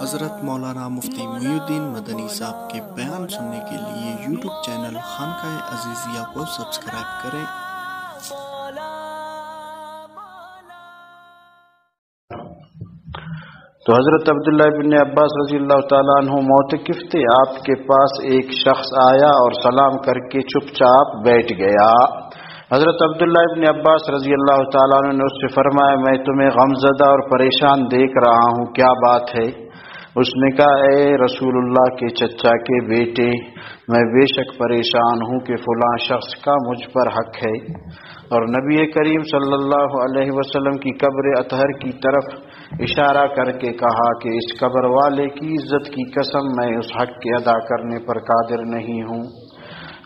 حضرت مولانا مفتی محی الدین مدنی صاحب کے بیان سننے کے لیے یوٹیوب چینل خانقاہ عزیزیہ کو سبسکرائب کریں۔ تو حضرت عبداللہ ابن عباس رضی اللہ تعالیٰ عنہ معتکف تھے، آپ کے پاس ایک شخص آیا اور سلام کر کے چپ چاپ بیٹھ گیا۔ حضرت عبداللہ ابن عباس رضی اللہ تعالیٰ عنہ نے اس سے فرمایا، میں تمہیں غمزدہ اور پریشان دیکھ رہا ہوں، کیا بات ہے؟ اس نے کہا، اے رسول اللہ کے چچا کے بیٹے، میں بے شک پریشان ہوں کہ فلاں شخص کا مجھ پر حق ہے، اور نبی کریم صلی اللہ علیہ وسلم کی قبر اطہر کی طرف اشارہ کر کے کہا کہ اس قبر والے کی عزت کی قسم میں اس حق کے ادا کرنے پر قادر نہیں ہوں۔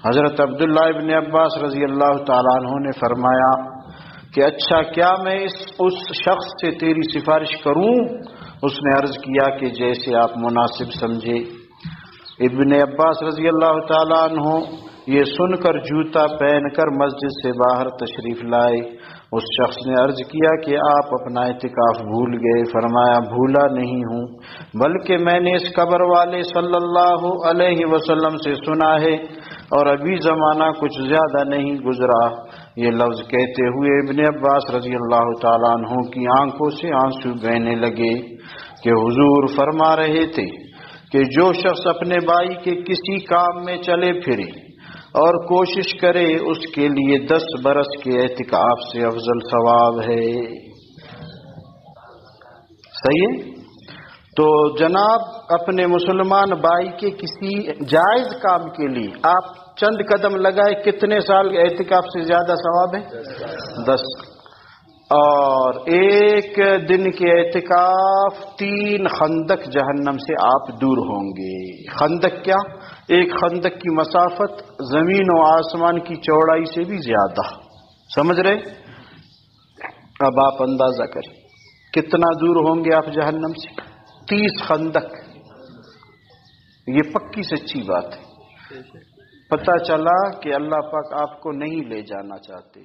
حضرت عبداللہ ابن عباس رضی اللہ تعالیٰ عنہ نے فرمایا کہ اچھا، کیا میں اس شخص سے تیری سفارش کروں؟ اس نے عرض کیا کہ جیسے آپ مناسب سمجھے۔ ابن عباس رضی اللہ تعالیٰ عنہ یہ سن کر جوتا پہن کر مسجد سے باہر تشریف لائے۔ اس شخص نے عرض کیا کہ آپ اپنا اعتکاف بھول گئے۔ فرمایا، بھولا نہیں ہوں، بلکہ میں نے اس قبر والے صلی اللہ علیہ وسلم سے سنا ہے، اور ابھی زمانہ کچھ زیادہ نہیں گزرا۔ یہ لفظ کہتے ہوئے ابن عباس رضی اللہ تعالیٰ عنہ کی آنکھوں سے آنسو بہنے لگے کہ حضور فرما رہے تھے کہ جو شخص اپنے بھائی کے کسی کام میں چلے پھرے اور کوشش کرے، اس کے لیے 10 برس کے اعتکاف سے افضل ثواب ہے۔ صحیح ہے؟ تو جناب، اپنے مسلمان بھائی کے کسی جائز کام کے لیے آپ چند قدم لگائے، کتنے سال کے اعتکاف سے زیادہ ثواب ہے؟ 10۔ اور ایک دن کے اعتکاف 3 خندق جہنم سے آپ دور ہوں گے۔ خندق کیا؟ ایک خندق کی مسافت زمین و آسمان کی چوڑائی سے بھی زیادہ، سمجھ رہے؟ اب آپ اندازہ کریں کتنا دور ہوں گے آپ جہنم سے؟ 30 خندق۔ یہ پکی سچی بات ہے۔ پتہ چلا کہ اللہ پاک آپ کو نہیں لے جانا چاہتے۔